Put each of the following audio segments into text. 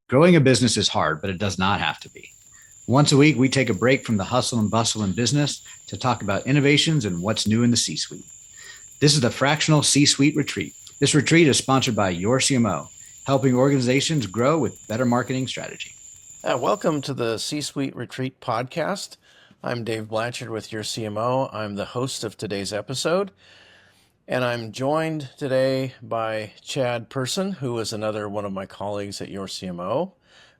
Growing a business is hard, but it does not have to be. Once a week, we take a break from the hustle and bustle in business to talk about innovations and what's new in the C suite. This is the Fractional C Suite Retreat. This retreat is sponsored by your CMO, helping organizations grow with better marketing strategy. Welcome to the C-Suite Retreat podcast. I'm Dave Blanchard with your CMO. I'm the host of today's episode, and I'm joined today by Chad Person, who is another one of my colleagues at your CMO.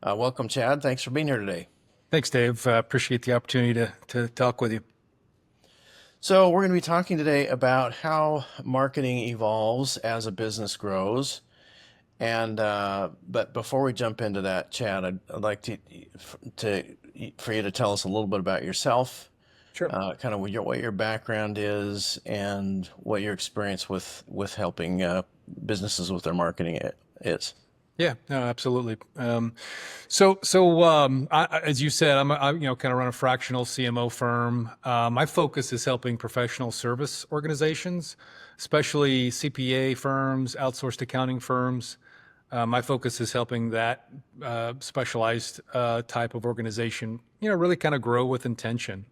Welcome, Chad. Thanks for being here today. Thanks, Dave. Appreciate the opportunity to talk with you. So we're going to be talking today about how marketing evolves as a business grows. And but before we jump into that, Chad, I'd like for you to tell us a little bit about yourself, Sure. kind of what your background is, and what your experience with helping businesses with their marketing is. Yeah, no, absolutely. As you said, I kind of run a fractional CMO firm. My focus is helping professional service organizations, especially CPA firms, outsourced accounting firms. My focus is helping that specialized type of organization, really kind of grow with intention.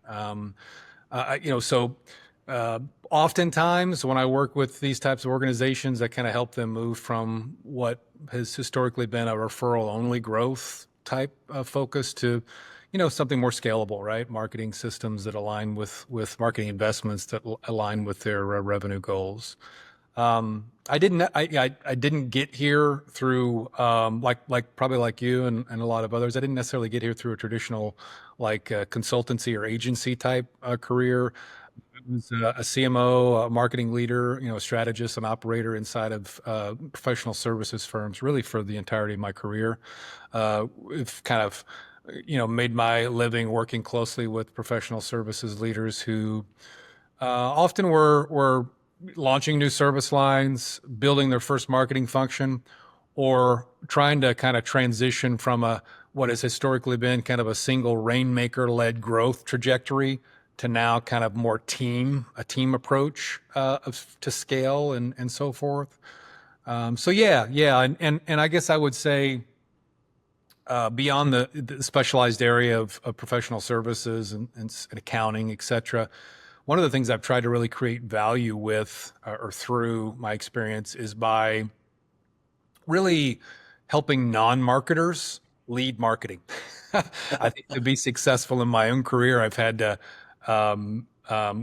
Oftentimes when I work with these types of organizations, I kind of help them move from what has historically been a referral only growth type of focus to, something more scalable, right? Marketing systems that align with marketing investments that align with their revenue goals. I didn't get here through probably like you and a lot of others. I didn't necessarily get here through a traditional consultancy or agency type career. I was a CMO, a marketing leader, a strategist, an operator inside of professional services firms, really for the entirety of my career. I've kind of, made my living working closely with professional services leaders who often were launching new service lines, building their first marketing function, or trying to kind of transition from what has historically been kind of a single rainmaker-led growth trajectory to now kind of more a team approach to scale and so forth. And I guess I would say beyond the specialized area of professional services and accounting, et cetera, one of the things I've tried to really create value with or through my experience is by really helping non-marketers lead marketing. I think to be successful in my own career, I've had to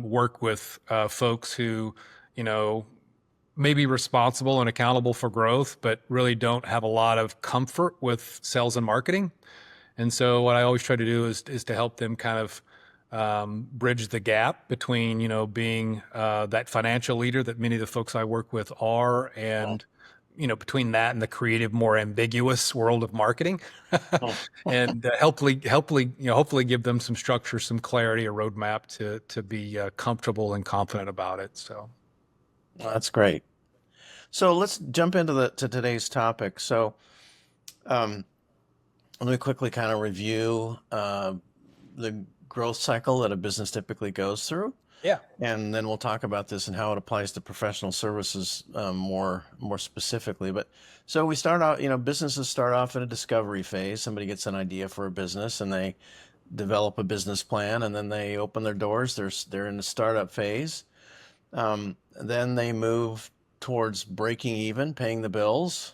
work with folks who, may be responsible and accountable for growth, but really don't have a lot of comfort with sales and marketing. And so what I always try to do is to help them kind of bridge the gap between, being that financial leader that many of the folks I work with are, and between that and the creative, more ambiguous world of marketing, and hopefully give them some structure, some clarity, a roadmap to be comfortable and confident about it. So, Well, that's great. So let's jump into today's topic. So, let me quickly kind of review the growth cycle that a business typically goes through. yeah. And then we'll talk about this and how it applies to professional services more specifically. But so we start out, businesses start off in a discovery phase. Somebody gets an idea for a business and they develop a business plan, and then they open their doors. They're in the startup phase. Then they move towards breaking even, paying the bills.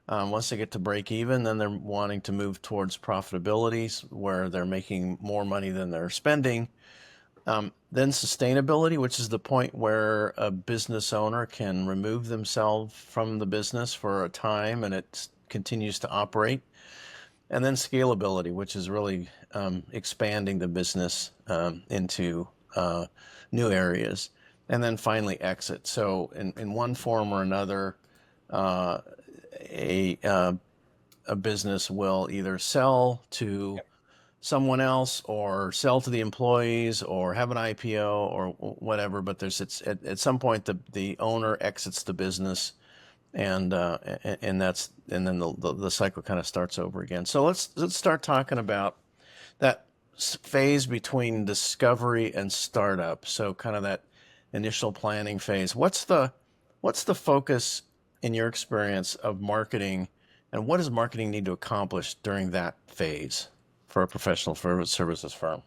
Once they get to break even, then they're wanting to move towards profitability, where they're making more money than they're spending. Then sustainability, which is the point where a business owner can remove themselves from the business for a time and it continues to operate. And then scalability, which is really expanding the business into new areas. And then finally exit. So in one form or another, a business will either sell to someone else or sell to the employees or have an IPO or whatever, but at some point the owner exits the business, and then the cycle kind of starts over again. So let's start talking about that phase between discovery and startup. So kind of that initial planning phase. What's the focus in your experience of marketing And what does marketing need to accomplish during that phase for a professional services firm?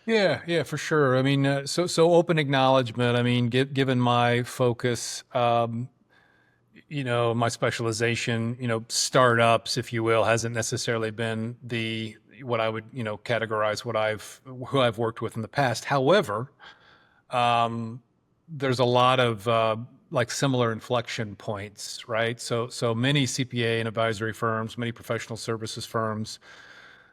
Yeah, for sure. I mean, so open acknowledgement. I mean, given my focus, my specialization, startups, if you will, hasn't necessarily been the what I would, categorize who I've worked with in the past. However, um, there's a lot of like similar inflection points, right? So many CPA and advisory firms, many professional services firms,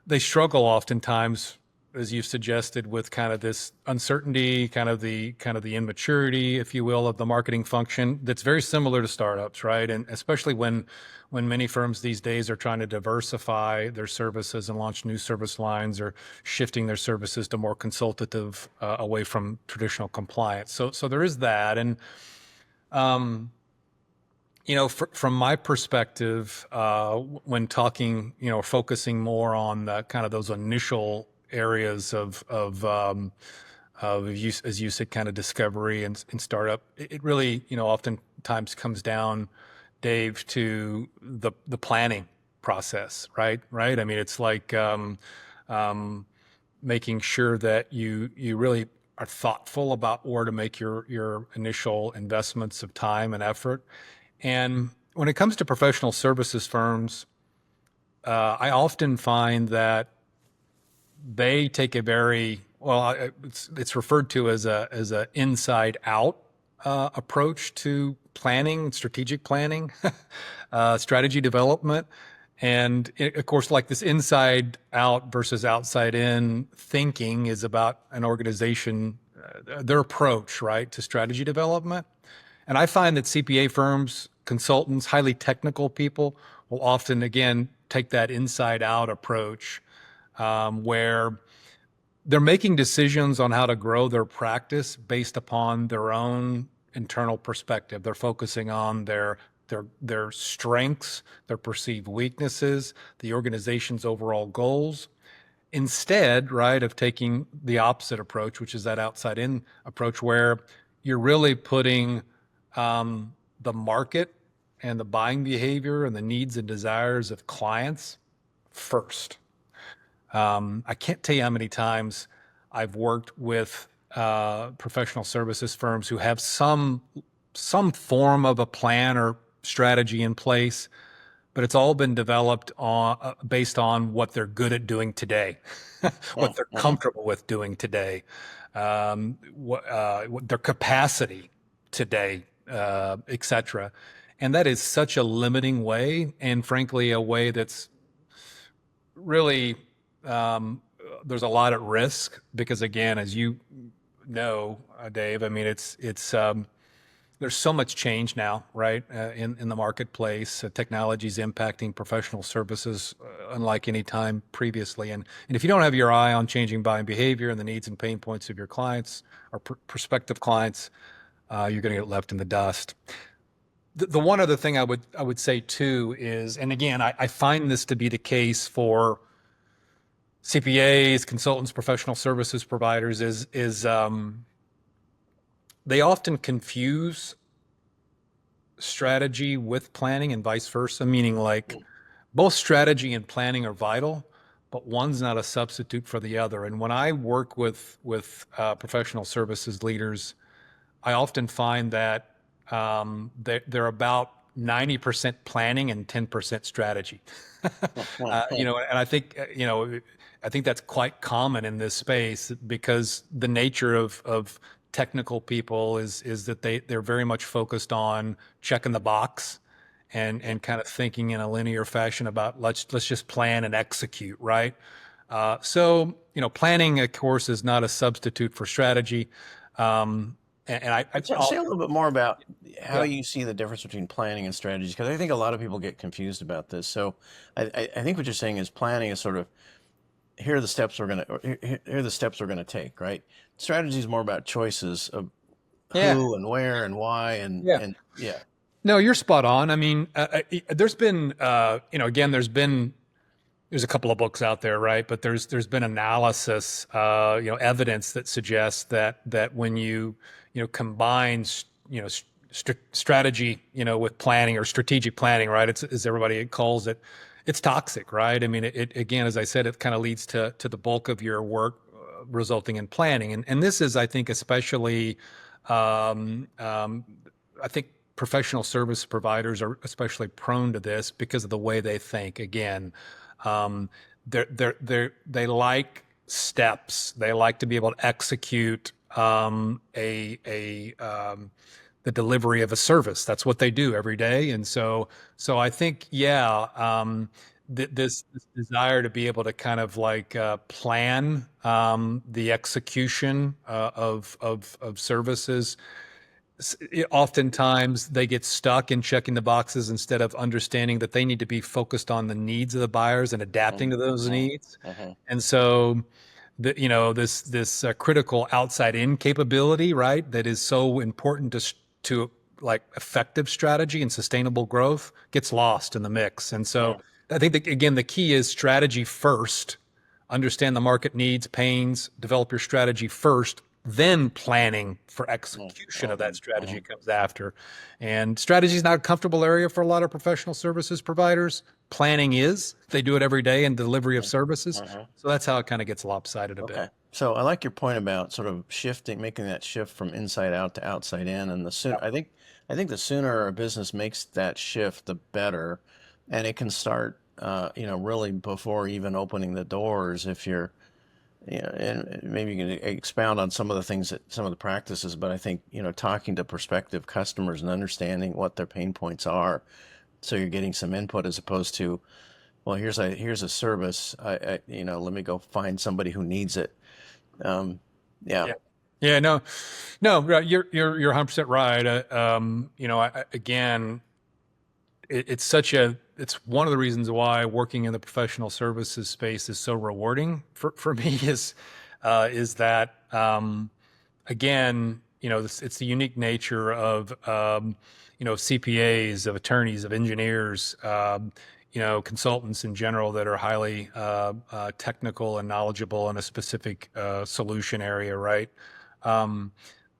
they struggle oftentimes, as you've suggested, with kind of this uncertainty, kind of the immaturity, if you will, of the marketing function. That's very similar to startups, right? And especially when many firms these days are trying to diversify their services and launch new service lines, or shifting their services to more consultative, away from traditional compliance. So there is that, and um, from my perspective, when talking, focusing more on the kind of those initial areas of as you said, kind of discovery and startup, it really, oftentimes comes down, Dave, to the planning process, right? Right. I mean, it's like um, making sure that you really are thoughtful about where to make your initial investments of time and effort. And when it comes to professional services firms, I often find that they take a very it's referred to as a inside out approach to planning, strategic planning, strategy development, and of course, like this inside out versus outside in thinking is about an organization, their approach, right, to strategy development. And I find that CPA firms, consultants, highly technical people will often, again, take that inside out approach, where they're making decisions on how to grow their practice based upon their own internal perspective. They're focusing on their strengths, their perceived weaknesses, the organization's overall goals, instead, right, of taking the opposite approach, which is that outside in approach, where you're really putting the market and the buying behavior and the needs and desires of clients first. I can't tell you how many times I've worked with professional services firms who have some form of a plan or strategy in place, but it's all been developed based on what they're good at doing today, what they're Mm-hmm. comfortable with doing today, what their capacity today, etc. And that is such a limiting way, and frankly, a way that's really there's a lot at risk because, again, as you know, Dave, I mean, it's there's so much change now, right, in the marketplace. Technology is impacting professional services unlike any time previously, and if you don't have your eye on changing buying behavior and the needs and pain points of your clients or prospective clients, you're going to get left in the dust. The one other thing I would say too is, and again, I find this to be the case for CPAs, consultants, professional services providers, is they often confuse strategy with planning and vice versa, meaning like both strategy and planning are vital, but one's not a substitute for the other. And when I work with professional services leaders, I often find that they're about 90% planning and 10% strategy. And I think that's quite common in this space because the nature of technical people is that they're very much focused on checking the box and kind of thinking in a linear fashion about let's just plan and execute, right? So planning, of course, is not a substitute for strategy. And Say a little bit more about how yeah. you see the difference between planning and strategy, because I think a lot of people get confused about this. So I think what you're saying is planning is sort of here are the steps we're gonna take, right? Strategy is more about choices of Yeah. who and where and why Yeah. and yeah. No, you're spot on. I mean, there's been, again, there's a couple of books out there, right? But there's been analysis, evidence that suggests that when you combine, strategy, with planning or strategic planning, right? It's, as everybody calls it, it's toxic, right? I mean, it again, as I said, it kind of leads to the bulk of your work resulting in planning. And this is, I think, especially, I think professional service providers are especially prone to this because of the way they think. Again, um, they like steps. They like to be able to execute the delivery of a service. That's what they do every day. And so I think, yeah, this desire to be able to kind of like plan the execution of services. Oftentimes they get stuck in checking the boxes instead of understanding that they need to be focused on the needs of the buyers and adapting to those needs. And so this critical outside in capability, right, that is so important to like effective strategy and sustainable growth gets lost in the mix. And so I think that, again, the key is strategy first, understand the market needs, pains, develop your strategy first, then planning for execution of that strategy comes after. And strategy is not a comfortable area for a lot of professional services providers. Planning is. They do it every day in delivery of services. So that's how it kind of gets lopsided a bit. So I like your point about sort of making that shift from inside out to outside in. And I think the sooner a business makes that shift, the better. And it can start, really before even opening the doors. If you're, and maybe you can expound on some of the practices, but I think, talking to prospective customers and understanding what their pain points are, so you're getting some input as opposed to, well, here's a service, let me go find somebody who needs it. Yeah. No, you're 100% right. Again, it's one of the reasons why working in the professional services space is so rewarding for me is that, again, it's the unique nature of, CPAs, of attorneys, of engineers, consultants in general that are highly technical and knowledgeable in a specific solution area, right?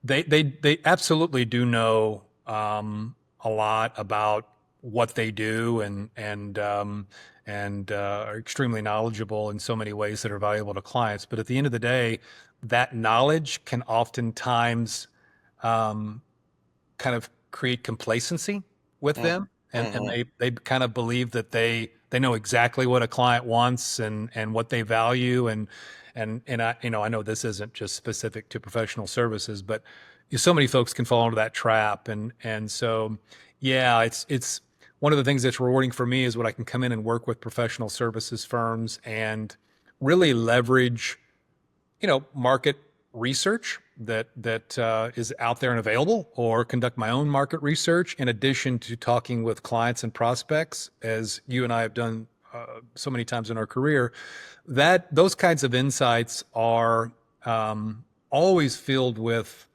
They absolutely do know a lot about what they do and are extremely knowledgeable in so many ways that are valuable to clients. But at the end of the day, that knowledge can oftentimes kind of create complacency with them. And they kind of believe that they know exactly what a client wants and what they value. And I know this isn't just specific to professional services, but so many folks can fall into that trap. And so, yeah, it's one of the things that's rewarding for me is when I can come in and work with professional services firms and really leverage, market research that is out there and available, or conduct my own market research in addition to talking with clients and prospects, as you and I have done so many times in our career. That those kinds of insights are always filled with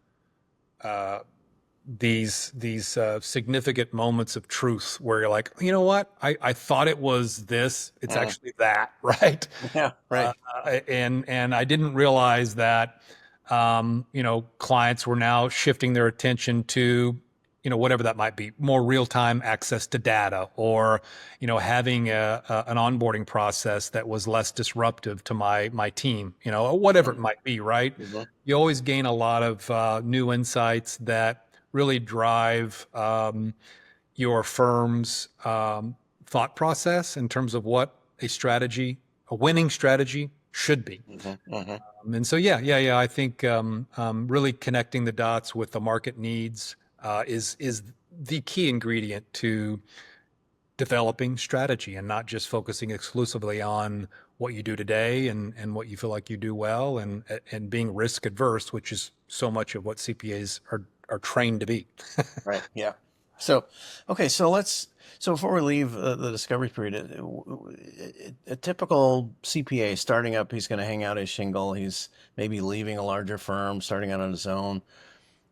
these significant moments of truth where you're like, you know what, I thought it was this, it's actually that, right? Yeah, right. And I didn't realize that clients were now shifting their attention to, whatever that might be, more real-time access to data, or, having an onboarding process that was less disruptive to my team, or whatever it might be, right? You always gain a lot of new insights that really drive your firm's thought process in terms of what a winning strategy should be. And so, yeah. I think really connecting the dots with the market needs is the key ingredient to developing strategy, and not just focusing exclusively on what you do today and what you feel like you do well, and being risk adverse, which is so much of what CPAs are trained to be. Right. Yeah. So, okay. So before we leave the discovery period, a typical CPA starting up, he's going to hang out his shingle. He's maybe leaving a larger firm, starting out on his own.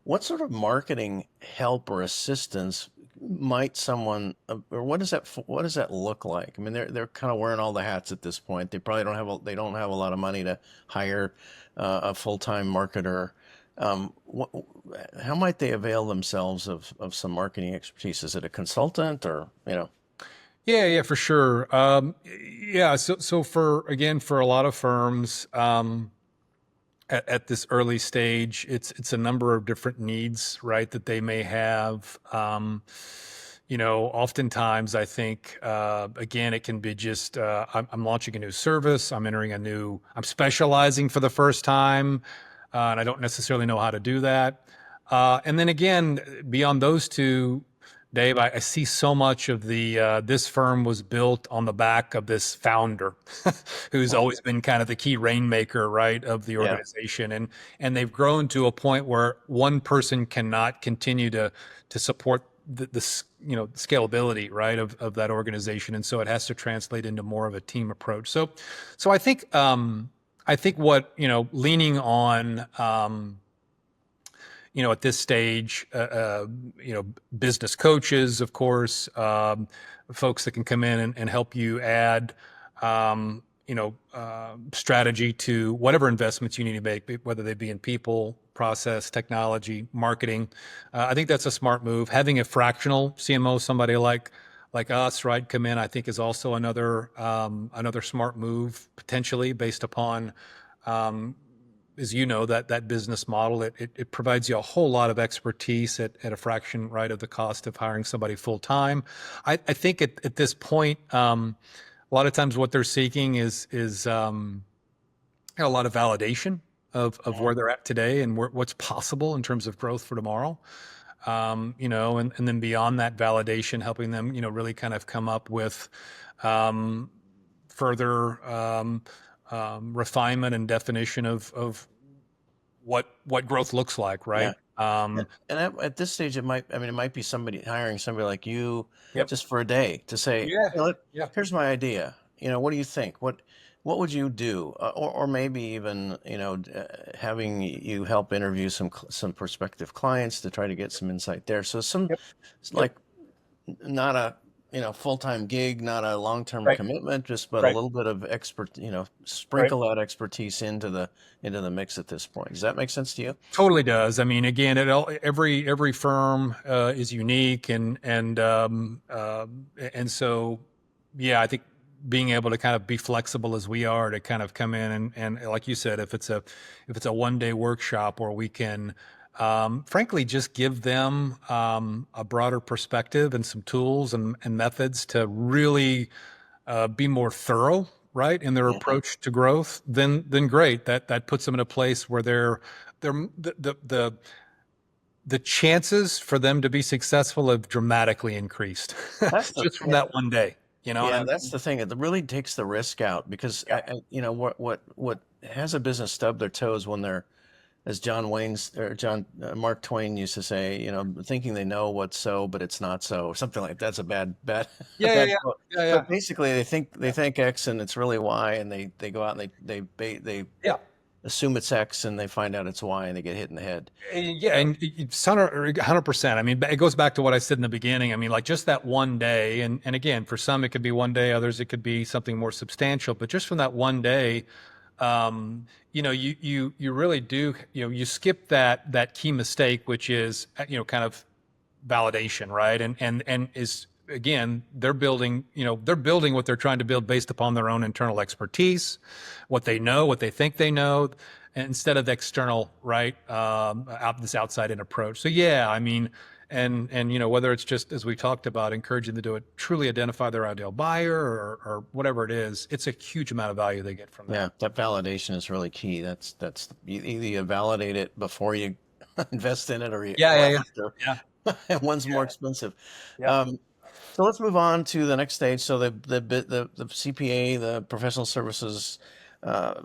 What sort of marketing help or assistance might someone, or what does that look like? I mean, they're kind of wearing all the hats at this point. They probably don't have a lot of money to hire a full-time marketer. What, how might they avail themselves of some marketing expertise? Is it a consultant or, Yeah, for sure. Yeah, so for a lot of firms, at this early stage, it's a number of different needs, right, that they may have. Oftentimes I think, again, it can be just, I'm launching a new service, I'm specializing for the first time, and I don't necessarily know how to do that. And then again, beyond those two, Dave, I see so much of this firm was built on the back of this founder who's always been kind of the key rainmaker, right, of the yeah, organization. And they've grown to a point where one person cannot continue to support the scalability, right, of that organization. And so it has to translate into more of a team approach. So I think what, leaning on, at this stage, business coaches, of course, folks that can come in and help you add, strategy to whatever investments you need to make, whether they be in people, process, technology, marketing. I think that's a smart move. Having a fractional CMO, somebody like us, right, come in, I think is also another smart move potentially based upon, as you know, that business model. It provides you a whole lot of expertise at a fraction, right, of the cost of hiring somebody full time. I think at this point, a lot of times what they're seeking is a lot of validation of where they're at today and what's possible in terms of growth for tomorrow. And then beyond that validation, helping them, really kind of come up with further refinement and definition of what growth looks like, yeah. right? And at this stage, it might be hiring somebody like you Yep. just for a day to say, Yeah. Yeah. here's my idea. What do you think? What would you do? Or maybe even, having you help interview some prospective clients to try to get some insight there. So Yep. it's like not a, full-time gig, not a long-term Right. commitment, but a Right. little bit of Right. sprinkle that expertise into the mix at this point. Does that make sense to you? Totally does. I mean, again, every firm is unique, and so, yeah, I think being able to kind of be flexible as we are to kind of come in and like you said, if it's a 1 day workshop where we can, frankly, just give them a broader perspective and some tools and methods to really be more thorough, right, in their Mhm. approach to growth, then great. That puts them in a place where they're the chances for them to be successful have dramatically increased That's the just from that 1 day. You know what I Yeah, mean? that's the thing. It really takes the risk out because what has a business stub their toes when they're, as John Mark Twain used to say, thinking they know what's so, but it's not so, or something like that's a bad a Yeah, yeah, bad yeah, quote. yeah, yeah, But basically, they think X and it's really Y, and they go out and they yeah. assume it's X and they find out it's Y and they get hit in the head. Yeah, and it's 100%. I mean, it goes back to what I said in the beginning. I mean, like just that 1 day, and again, for some it could be 1 day, others it could be something more substantial. But just from that 1 day, you really do, you skip that key mistake, which is kind of validation, right? And is again, they're building what they're trying to build based upon their own internal expertise, what they know, what they think they know, instead of external, right? This outside in approach. So yeah, I mean, and whether it's just as we talked about, encouraging them to do it, truly identify their ideal buyer or whatever it is, it's a huge amount of value they get from that. Yeah, that validation is really key. Either you validate it before you invest in it, Yeah, or yeah, yeah, after. yeah, And one's more yeah, expensive. yeah. Um, so let's move on to the next stage. So the CPA, the professional services uh,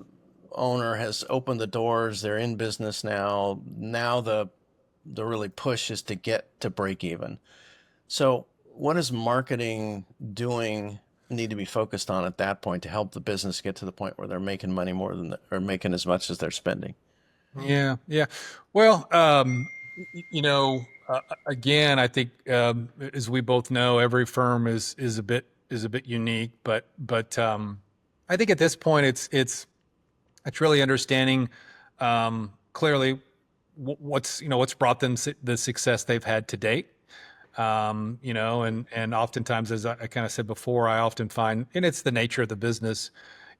owner, has opened the doors. They're in business now. Now the really push is to get to break even. So what is marketing doing need to be focused on at that point to help the business get to the point where they're making money more than or making as much as they're spending? Yeah, yeah. Well, again, I think, as we both know, every firm is a bit unique, but I think at this point it's really understanding, clearly what's brought them the success they've had to date. And oftentimes, as I kind of said before, I often find, and it's the nature of the business,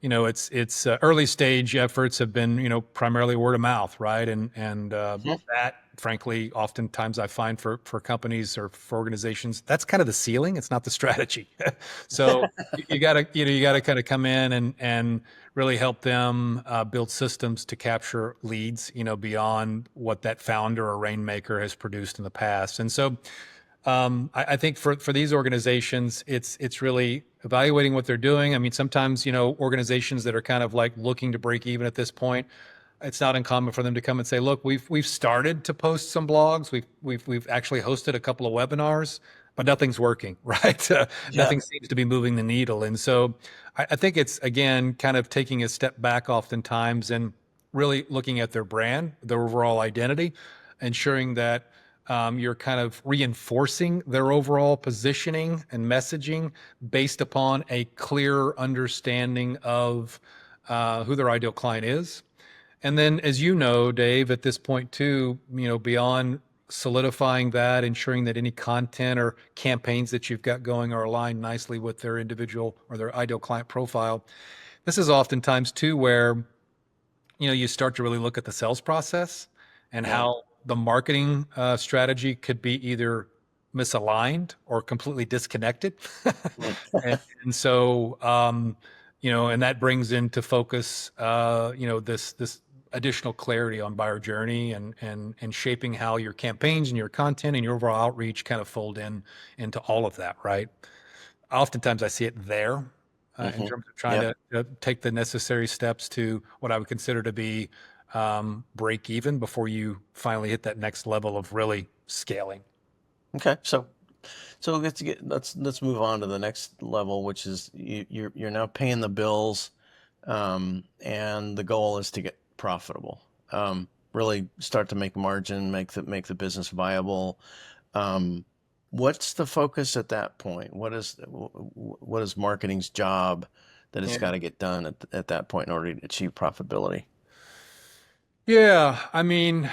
it's early stage efforts have been, primarily word of mouth, right? And that, frankly, oftentimes I find for companies or for organizations, that's kind of the ceiling. It's not the strategy. So you gotta kind of come in and really help them build systems to capture leads, beyond what that founder or rainmaker has produced in the past. And so I think for these organizations, it's really evaluating what they're doing. I mean, sometimes, organizations that are kind of like looking to break even at this point, it's not uncommon for them to come and say, look, we've started to post some blogs. We've actually hosted a couple of webinars, but nothing's working, right? Nothing seems to be moving the needle. And so I think it's, again, kind of taking a step back oftentimes and really looking at their brand, their overall identity, ensuring that you're kind of reinforcing their overall positioning and messaging based upon a clear understanding of who their ideal client is. And then, as you know, Dave, at this point too, beyond solidifying that, ensuring that any content or campaigns that you've got going are aligned nicely with their individual or their ideal client profile. This is oftentimes too where, you start to really look at the sales process and how the marketing strategy could be either misaligned or completely disconnected. and so, and that brings into focus, this additional clarity on buyer journey and shaping how your campaigns and your content and your overall outreach kind of fold into all of that, right? Oftentimes I see it there in terms of trying to take the necessary steps to what I would consider to be break even before you finally hit that next level of really scaling. Okay, so let's move on to the next level, which is you're now paying the bills, and the goal is to get profitable. Really start to make margin, make the business viable. What's the focus at that point? What is marketing's job that it's got to get done at that point in order to achieve profitability? Yeah, I mean,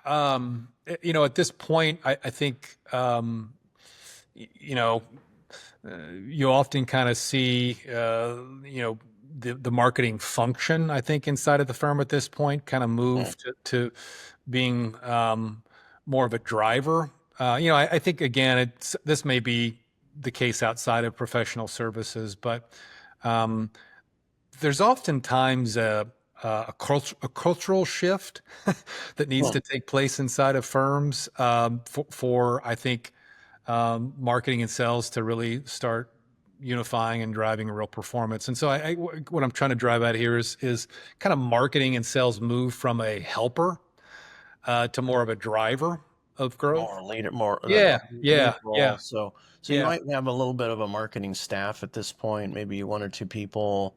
at this point, I think, you often kind of see, the marketing function, I think, inside of the firm at this point kind of move to being more of a driver. I think, again, this may be the case outside of professional services, but there's oftentimes a cultural shift that needs to take place inside of firms for I think, marketing and sales to really start unifying and driving real performance. And so what I'm trying to drive at here is kind of marketing and sales move from a helper to more of a driver of growth. More leader, Yeah. So you might have a little bit of a marketing staff at this point, maybe one or two people.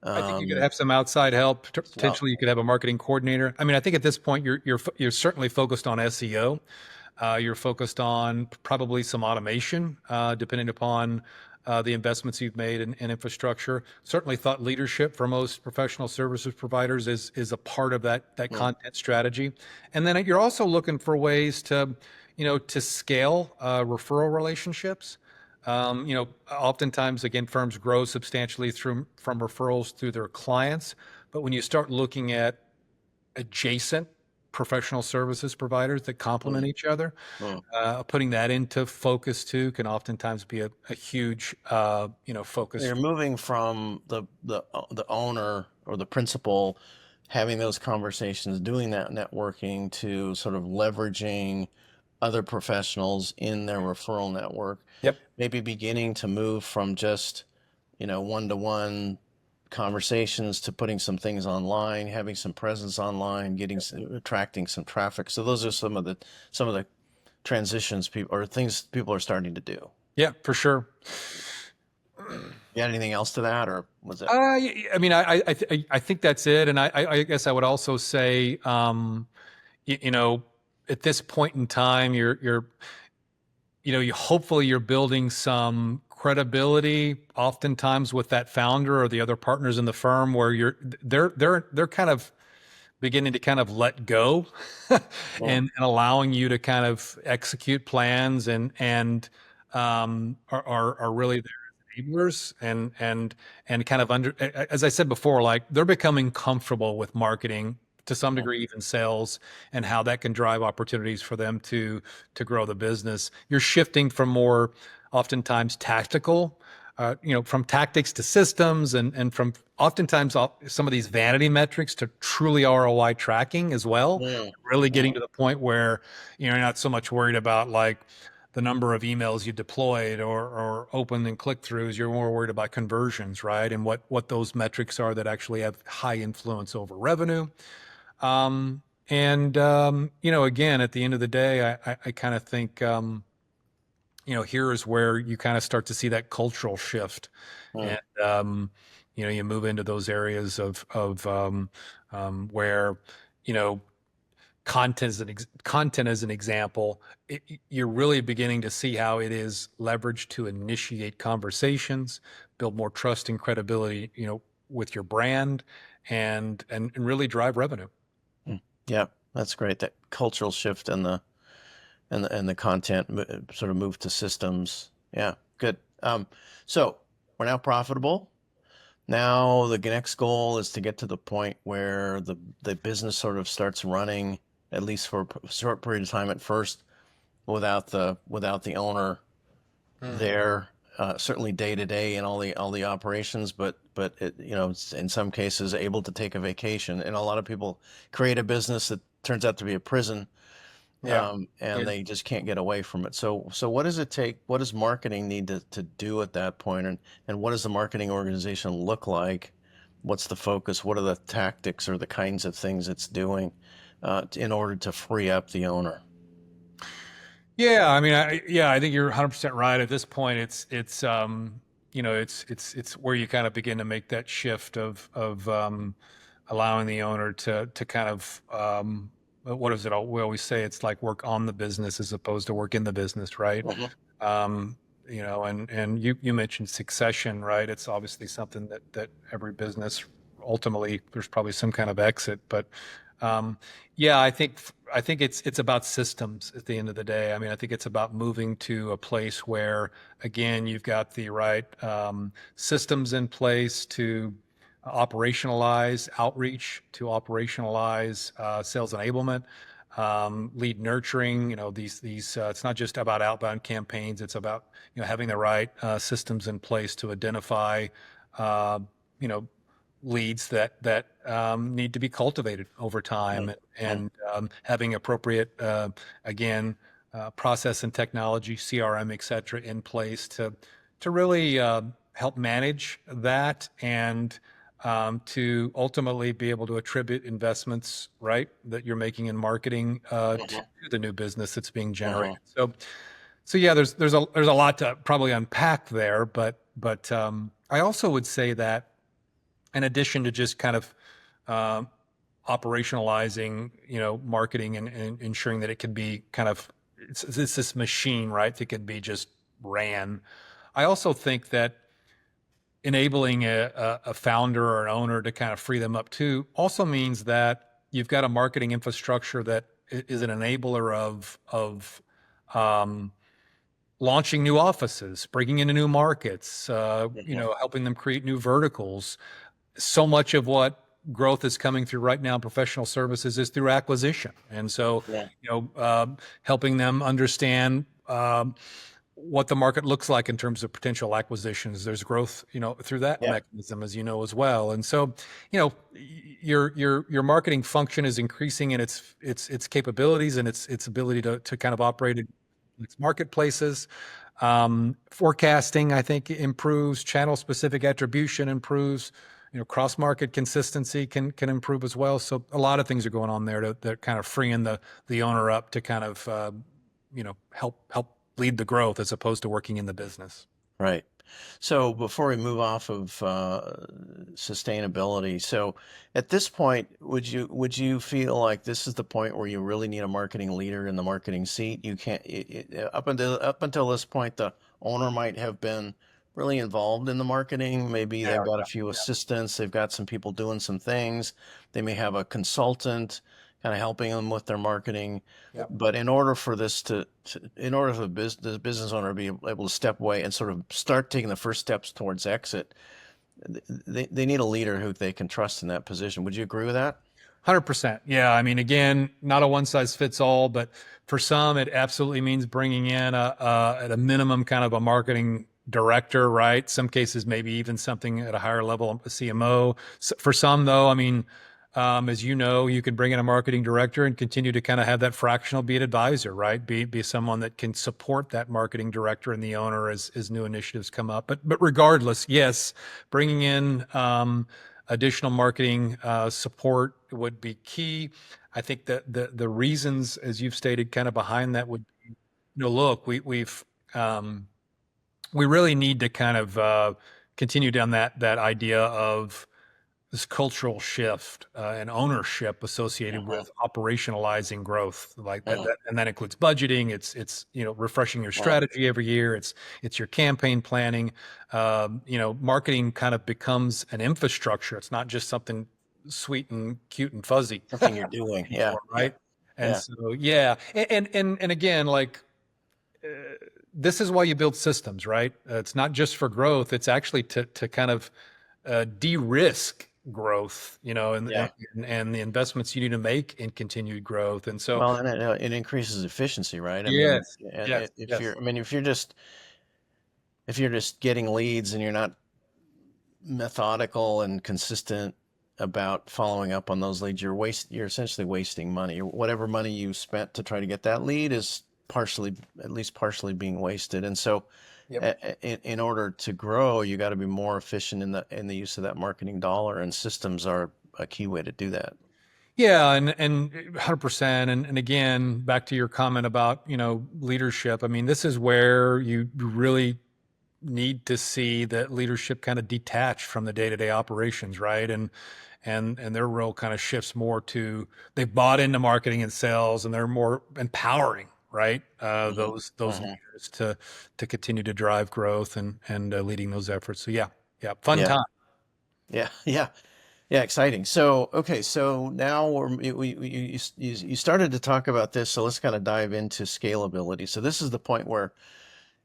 I think you could have some outside help. Potentially, you could have a marketing coordinator. I mean, I think at this point you're certainly focused on SEO. You're focused on probably some automation, depending upon the investments you've made in infrastructure. Certainly, thought leadership for most professional services providers is a part of that content strategy. And then you're also looking for ways to scale referral relationships. Oftentimes, again, firms grow substantially from referrals through their clients. But when you start looking at adjacent professional services providers that complement each other, putting that into focus too can oftentimes be a huge, focus. You're moving from the owner or the principal having those conversations, doing that networking, to sort of leveraging other professionals in their referral network. Yep. Maybe beginning to move from just, one-to-one conversations to putting some things online, having some presence online, attracting some traffic. So those are some of the transitions people are starting to do. Yeah, for sure. You got anything else to that, or was it? I mean, I think that's it. And I guess I would also say, at this point in time, hopefully you're building some credibility, oftentimes with that founder or the other partners in the firm, where they're kind of beginning to kind of let go Yeah. and allowing you to kind of execute plans and are really their enablers and kind of as I said before, like they're becoming comfortable with marketing to some degree, even sales, and how that can drive opportunities for them to grow the business. You're shifting from more oftentimes tactical, from tactics to systems, and from oftentimes some of these vanity metrics to truly ROI tracking as well. Mm, Really getting mm, to the point where you're not so much worried about like the number of emails you deployed or open and click throughs. You're more worried about conversions, right? And what those metrics are that actually have high influence over revenue. Again, at the end of the day, I kind of think, here is where you kind of start to see that cultural shift. mm. And, you move into those areas where, you know, content as an example, you're really beginning to see how it is leveraged to initiate conversations, build more trust and credibility, with your brand and really drive revenue. Mm. Yeah, that's great. That cultural shift and the content sort of move to systems. Yeah, good. So we're now profitable. Now the next goal is to get to the point where the business sort of starts running, at least for a short period of time at first, without the owner there, certainly day to day in all the operations, but it's in some cases able to take a vacation. And a lot of people create a business that turns out to be a prison, Yeah. and they just can't get away from it. So what does it take? What does marketing need to do at that point? And what does the marketing organization look like? What's the focus? What are the tactics or the kinds of things it's doing in order to free up the owner? Yeah, I mean, I think you're 100% right. At this point, it's where you kind of begin to make that shift of allowing the owner to kind of what is it? We always say it's like work on the business as opposed to work in the business, right? Mhm. And you mentioned succession, right? It's obviously something that every business ultimately there's probably some kind of exit, but um, yeah, I think it's about systems at the end of the day. I mean, I think it's about moving to a place where, again, you've got the right systems in place to operationalize outreach, to operationalize sales enablement, lead nurturing. These it's not just about outbound campaigns. It's about having the right systems in place to identify uh, you know leads that need to be cultivated over time, Mm, mm, and having appropriate, again, process and technology, CRM, et cetera, in place to really help manage that and to ultimately be able to attribute investments, right, that you're making in marketing to mhm, the new business that's being mhm. generated. So yeah, there's a lot to probably unpack there, but I also would say that in addition to just kind of um, operationalizing, marketing and ensuring that it can be kind of it's this machine, right? That can be just ran. I also think that enabling a founder or an owner to kind of free them up too also means that you've got a marketing infrastructure that is an enabler of um, launching new offices, breaking into new markets, Mhm. helping them create new verticals. So much of what growth is coming through right now in professional services is through acquisition. And so, Yeah. helping them understand what the market looks like in terms of potential acquisitions. There's growth, through that Yeah. mechanism, as you know, as well. And so, your marketing function is increasing in its capabilities and its ability to kind of operate in its marketplaces. Forecasting, I think, improves. Channel specific attribution improves. Cross market consistency can improve as well. So a lot of things are going on there that kind of freeing the owner up to kind of help lead the growth as opposed to working in the business. Right. So before we move off of sustainability, so at this point, would you feel like this is the point where you really need a marketing leader in the marketing seat? You can't up until this point, the owner might have been really involved in the marketing. Maybe Yeah. they've got a few assistants, they've got some people doing some things. They may have a consultant kind of helping them with their marketing. Yep. But in order for in order for the business owner to be able to step away and sort of start taking the first steps towards exit, they need a leader who they can trust in that position. Would you agree with that? 100%. Yeah. I mean, again, not a one size fits all, but for some, it absolutely means bringing in at a minimum kind of a marketing director, right? Some cases, maybe even something at a higher level, a CMO. For some, though, I mean, as you know, you could bring in a marketing director and continue to kind of have that fractional be an advisor, right? Be someone that can support that marketing director and the owner as new initiatives come up. But regardless, yes, bringing in additional marketing support would be key. I think that the reasons, as you've stated, kind of behind that would be, look, we really need to kind of continue down that idea of this cultural shift and ownership associated with operationalizing growth, like that, and that includes budgeting. It's refreshing your strategy every year. It's your campaign planning. Marketing kind of becomes an infrastructure. It's not just something sweet and cute and fuzzy. Something you're doing. Yeah. Right. And Yeah. so, yeah. And again, like, this is why you build systems, right? It's not just for growth. It's actually to kind of de-risk growth, and, Yeah. and the investments you need to make in continued growth. And so, Well, and it increases efficiency, right? I mean, yes, yes, yes. if you're just getting leads and you're not methodical and consistent about following up on those leads, you're essentially wasting money. Whatever money you spent to try to get that lead is at least partially being wasted. And so, Yep. in order to grow, you got to be more efficient in the use of that marketing dollar, and systems are a key way to do that. Yeah, and 100%. And again, back to your comment about, leadership. I mean, this is where you really need to see that leadership kind of detached from the day-to-day operations, right? And their role kind of shifts more to, they've bought into marketing and sales, and they're more empowering, right? Those leaders to continue to drive growth and leading those efforts. So yeah, fun Yeah. time. Yeah. Yeah. Yeah, exciting. So, okay, so now you started to talk about this, so let's kind of dive into scalability. So this is the point where,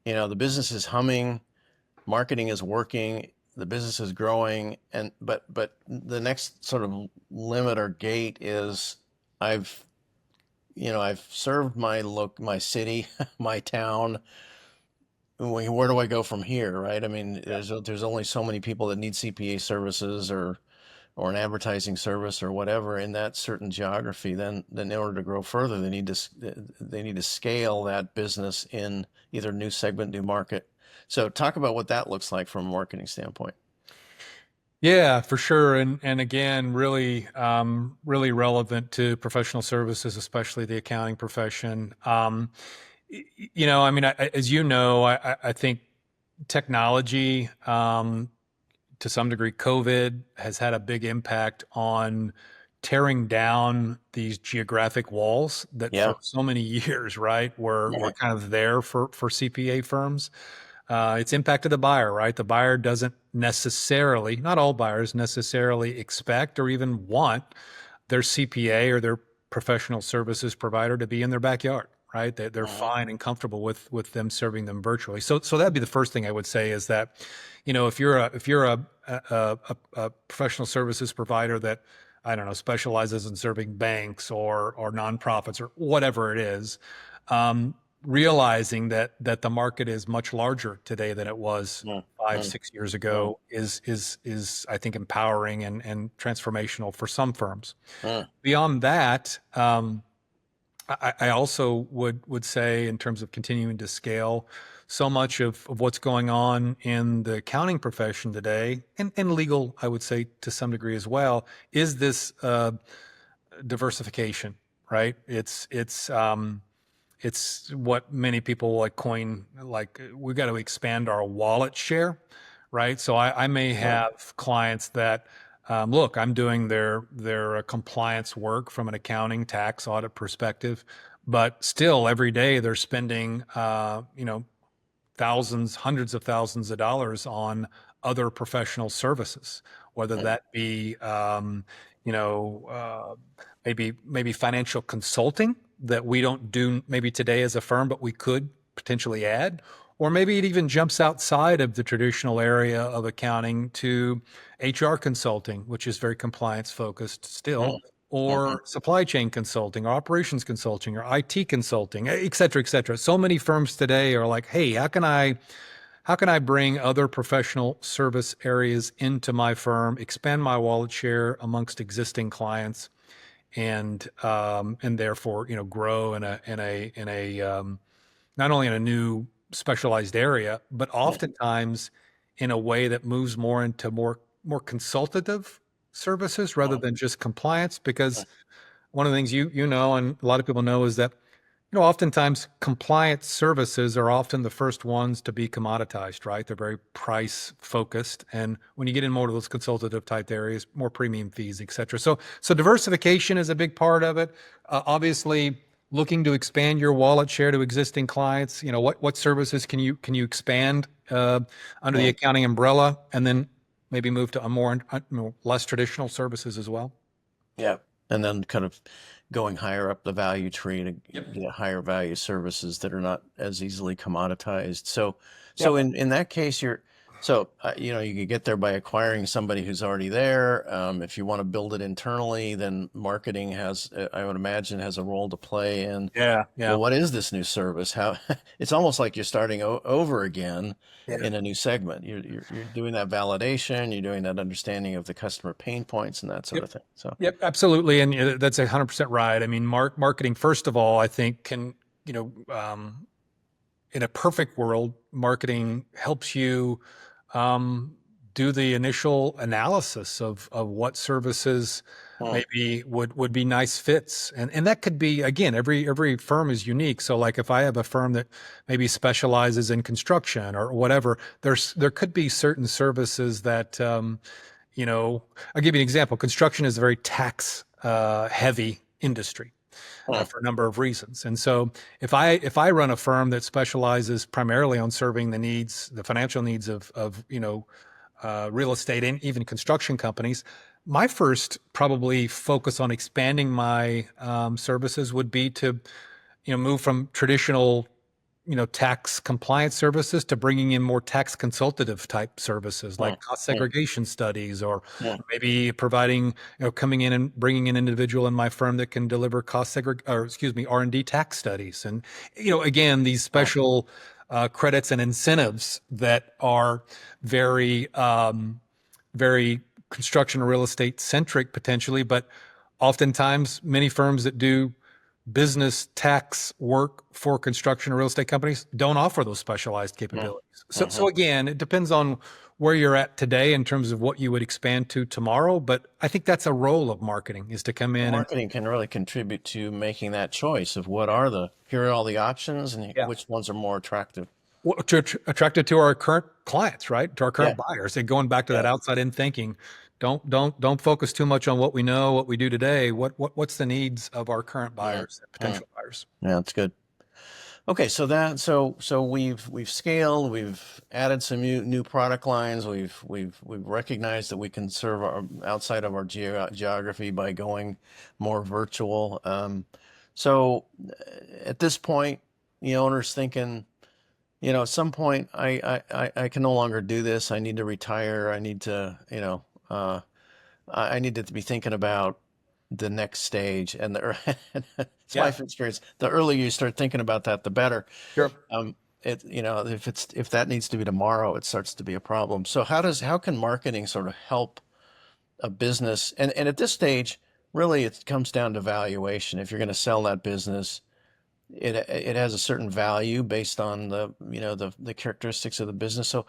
the business is humming, marketing is working, the business is growing, but the next sort of limit or gate is I've served my city, my town. Where do I go from here, right? I mean, there's only so many people that need CPA services or an advertising service or whatever in that certain geography. Then in order to grow further, they need to scale that business in either new segment, new market. So talk about what that looks like from a marketing standpoint. Yeah, for sure. And again, really, really relevant to professional services, especially the accounting profession. I mean, as you know, I think technology, to some degree, COVID has had a big impact on tearing down these geographic walls that Yeah. for so many years, right, were kind of there for CPA firms. It's impacted the buyer, right? The buyer doesn't necessarily, not all buyers necessarily expect or even want their CPA or their professional services provider to be in their backyard, right? They're fine and comfortable with them serving them virtually. So that'd be the first thing I would say is that, if you're a professional services provider that, I don't know, specializes in serving banks or nonprofits or whatever it is, realizing that the market is much larger today than it was 5-6 years ago is I think empowering and transformational for some firms. Beyond that, I also would say, in terms of continuing to scale, so much of what's going on in the accounting profession today, and legal, I would say to some degree as well, is this diversification, right? It's what many people like coin, like, we've got to expand our wallet share, right? So I may have clients that, look, I'm doing their compliance work from an accounting, tax, audit perspective, but still every day they're spending, thousands, hundreds of thousands of dollars on other professional services, whether that be, you know, maybe financial consulting that we don't do maybe today as a firm, but we could potentially add, or maybe it even jumps outside of the traditional area of accounting to HR consulting, which is very compliance focused still, or supply chain consulting, or operations consulting, or IT consulting, et cetera, et cetera. So many firms today are like, hey, how can I bring other professional service areas into my firm, expand my wallet share amongst existing clients, and therefore, you know, grow in a not only in a new specialized area, but oftentimes in a way that moves more into more consultative services rather than just compliance. Because one of the things you know, and a lot of people know, is that, you know, oftentimes compliance services are often the first ones to be commoditized, right? They're very price focused. And when you get in more of those consultative type areas, more premium fees, et cetera. So diversification is a big part of it. Obviously, looking to expand your wallet share to existing clients. You know, what services can you expand under the accounting umbrella, and then maybe move to a more less traditional services as well. Yeah. And then kind of going higher up the value tree to get higher value services that are not as easily commoditized. So in that case, you know, you could get there by acquiring somebody who's already there. If you want to build it internally, then marketing I would imagine, has a role to play in. Well, what is this new service? How it's almost like you're starting over again in a new segment. You're doing that validation, you're doing that understanding of the customer pain points and that sort of thing. So Yep, absolutely, and that's 100% right. I mean, marketing, first of all, I think can, you know, in a perfect world, marketing helps you do the initial analysis of what services maybe would be nice fits, and that could be, again, every firm is unique. So like if I have a firm that maybe specializes in construction or whatever, there could be certain services that you know, I'll give you an example. Construction is a very tax heavy industry. For a number of reasons. And so if I run a firm that specializes primarily on serving the financial needs of you know, real estate and even construction companies, my first probably focus on expanding my services would be to, you know, move from traditional, you know, tax compliance services to bringing in more tax consultative type services like cost segregation studies, or maybe providing, you know, coming in and bringing an individual in my firm that can deliver R&D tax studies. And, you know, again, these special credits and incentives that are very, very construction or real estate centric potentially, but oftentimes many firms that do business tax work for construction or real estate companies don't offer those specialized capabilities. So again, it depends on where you're at today in terms of what you would expand to tomorrow. But I think that's a role of marketing, is to come in. Marketing can really contribute to making that choice of here are all the options and which ones are more attractive. Attracted to our current clients, right? To our current buyers. And going back to that outside in thinking, don't focus too much on what we know, what we do today. What's the needs of our current buyers, potential buyers? Yeah, that's good. Okay, so we've scaled, we've added some new product lines, we've recognized that we can serve outside of our geography by going more virtual. So at this point, the owner's thinking, you know, at some point I can no longer do this. I need to retire. I need to, you know, I need to be thinking about the next stage. And it's life experience. The earlier you start thinking about that, the better. Sure. You know, if that needs to be tomorrow, it starts to be a problem. So how can marketing sort of help a business? And at this stage, really, it comes down to valuation. If you're going to sell that business, it has a certain value based on the characteristics of the business. So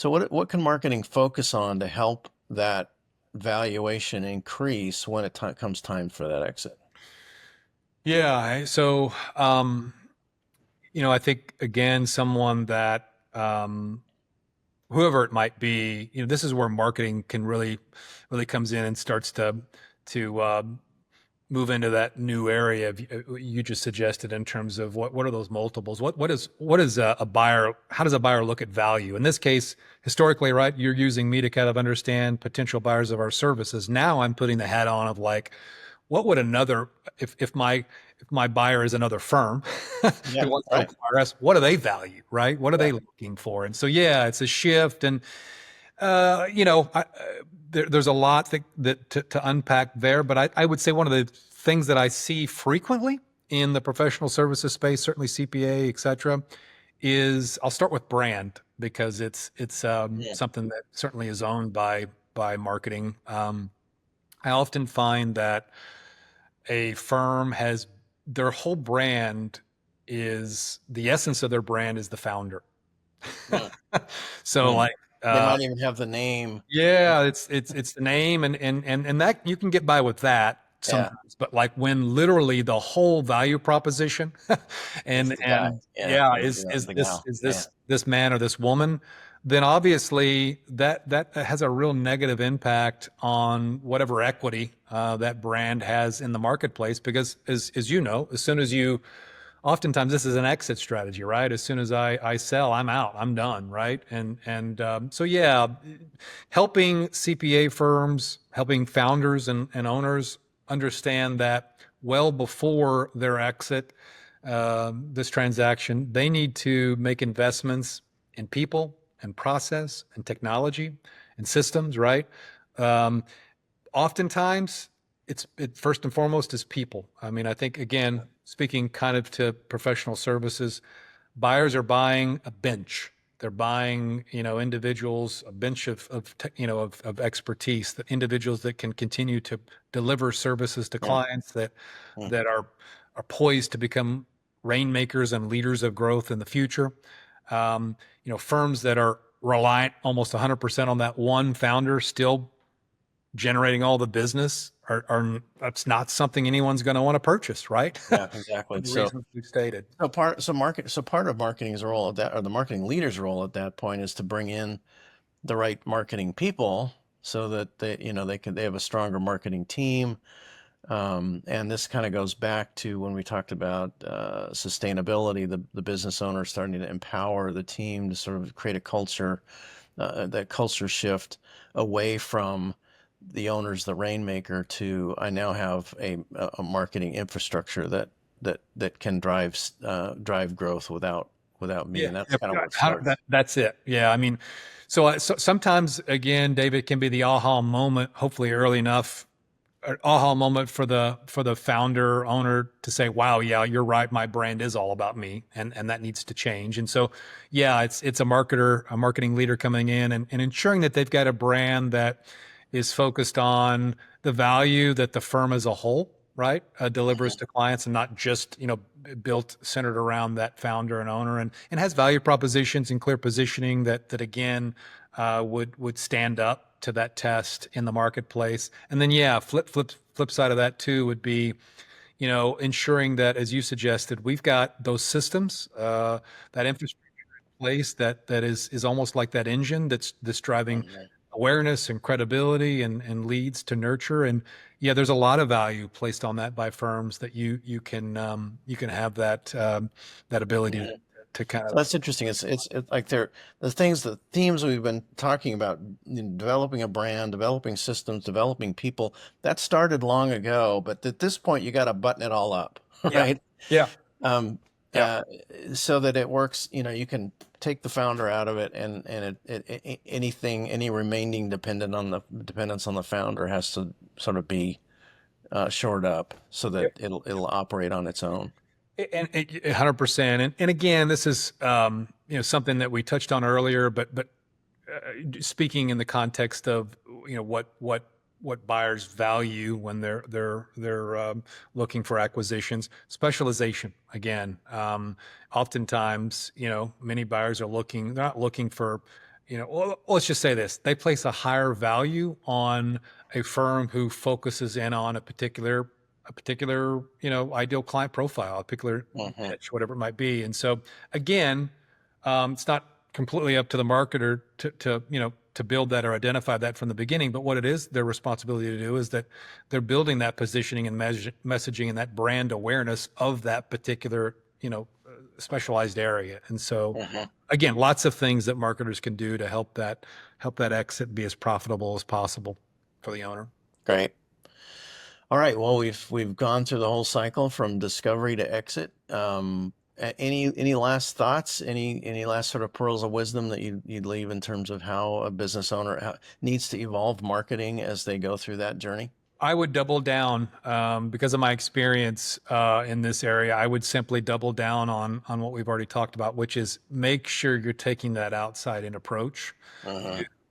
what can marketing focus on to help that valuation increase when it comes time for that exit? Yeah. So, you know, I think, again, someone that, whoever it might be, you know, this is where marketing can really comes in and starts to move into that new area you just suggested in terms of what are those multiples? What is a buyer? How does a buyer look at value? In this case, historically, right? You're using me to kind of understand potential buyers of our services. Now I'm putting the hat on of like, what would another if my buyer is another firm Yeah, who wants to right. acquire us, what do they value, right? What are Yeah. they looking for? And so, yeah, it's a shift. And there's a lot to unpack there, but I would say one of the things that I see frequently in the professional services space, certainly CPA, et cetera, is I'll start with brand because it's Yeah. something that certainly is owned by marketing. I often find that a firm has their whole brand is the essence of their brand is the founder. Yeah. So Mm. like They might even have the name. yeah, it's the name and that you can get by with that Yeah. sometimes, but like when literally the whole value proposition It's the guy. and Yeah. yeah, Or is the this gal. Yeah. this man or this woman, then obviously that has a real negative impact on whatever equity that brand has in the marketplace because as you know, as soon as you oftentimes this is an exit strategy, right? As soon as I sell, I'm out, I'm done, right? And so yeah, helping CPA firms, helping founders and owners understand that well before their exit, this transaction, they need to make investments in people and process and technology and systems, right? Um, Oftentimes it first and foremost is people. I mean, I think again, speaking kind of to professional services, buyers are buying a bench. They're buying, individuals, a bench of expertise, the individuals that can continue to deliver services to Yeah. clients that Mm. that are poised to become rainmakers and leaders of growth in the future. Firms that are reliant almost 100% on that one founder still generating all the business are that's not something anyone's going to want to purchase, right? Yeah, For exactly. the So reasons we've stated. part of marketing's role at that, or the marketing leader's role at that point, is to bring in the right marketing people so that they have a stronger marketing team. And this kind of goes back to when we talked about sustainability, the business owner starting to empower the team to sort of create a culture, that culture shift away from the owner's the rainmaker to I now have a marketing infrastructure that can drive growth without me, Yeah, and that's kind of where it starts. that's it. Yeah, I mean, so sometimes again, David, can be the aha moment. Hopefully, early enough, aha moment for the founder owner to say, "Wow, yeah, you're right. My brand is all about me, and that needs to change." And so, yeah, it's a marketing leader coming in and ensuring that they've got a brand that is focused on the value that the firm as a whole, right, delivers to clients, and not just built centered around that founder and owner, and has value propositions and clear positioning that again would stand up to that test in the marketplace. And then yeah, flip side of that too would be ensuring that, as you suggested, we've got those systems, that infrastructure in place that is almost like that engine that's driving Mhm. awareness and credibility and leads to nurture. And yeah, there's a lot of value placed on that by firms that you can have that ability Mhm. to kind So of that's interesting. It's like the themes we've been talking about, developing a brand, developing systems, developing people. That started long ago, but at this point, you got to button it all up, yeah right? yeah Um, yeah uh, so that it works. You can take the founder out of it, and any remaining dependence on the founder has to sort of be shored up so that it'll operate on its own. And 100%. And again, this is something that we touched on earlier, but speaking in the context of what buyers value when they're looking for acquisitions, specialization. Again, oftentimes many buyers are looking. They're not looking for well, let's just say this: they place a higher value on a firm who focuses in on a particular ideal client profile, a particular Mhm. niche, whatever it might be. And so again, it's not completely up to the marketer to to build that or identify that from the beginning. But what it is their responsibility to do is that they're building that positioning and messaging and that brand awareness of that particular, specialized area. And so, again, lots of things that marketers can do to help that exit be as profitable as possible for the owner. Great. All right. Well, we've gone through the whole cycle from discovery to exit. Any last thoughts? Any last sort of pearls of wisdom that you'd leave in terms of how a business owner needs to evolve marketing as they go through that journey? I would double down because of my experience in this area. I would simply double down on what we've already talked about, which is make sure you're taking that outside-in approach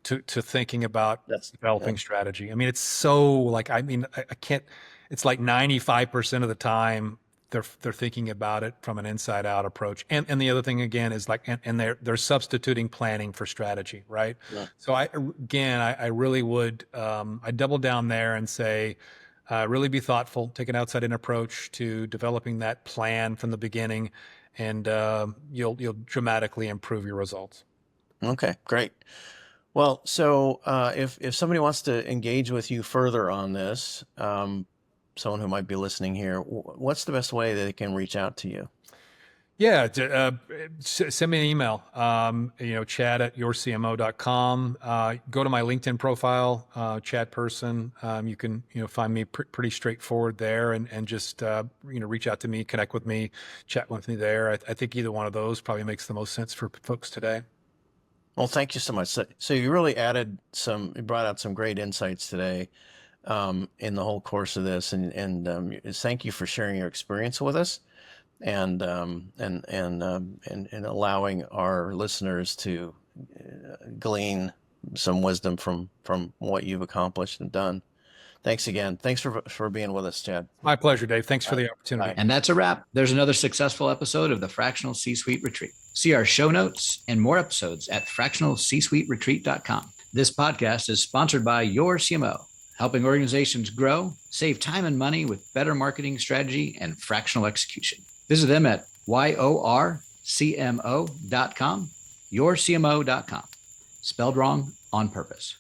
to thinking about developing strategy. I mean, it's so I can't. It's like 95% of the time they're thinking about it from an inside-out approach. And the other thing again is and they're substituting planning for strategy, right? Yeah. So I really would I double down there and say really be thoughtful, take an outside-in approach to developing that plan from the beginning, and you'll dramatically improve your results. Okay, great. Well, so if somebody wants to engage with you further on this, someone who might be listening here, what's the best way that they can reach out to you? Yeah, send me an email, chad@yourcmo.com. Go to my LinkedIn profile, Chad Person. You can, find me pretty straightforward there, and just, reach out to me, connect with me, chat with me there. I think either one of those probably makes the most sense for folks today. Well, thank you so much. So you really you brought out some great insights today in the whole course of this, and thank you for sharing your experience with us, and allowing our listeners to glean some wisdom from what you've accomplished and done. Thanks again. Thanks for being with us, Chad. My pleasure, Dave. Thanks for the opportunity. And that's a wrap. There's another successful episode of the Fractional C-Suite Retreat. See our show notes and more episodes at fractionalcsuiteretreat.com. This podcast is sponsored by Your CMO, helping organizations grow, save time and money with better marketing strategy and fractional execution. Visit them at yorcmo.com, yourcmo.com. Spelled wrong on purpose.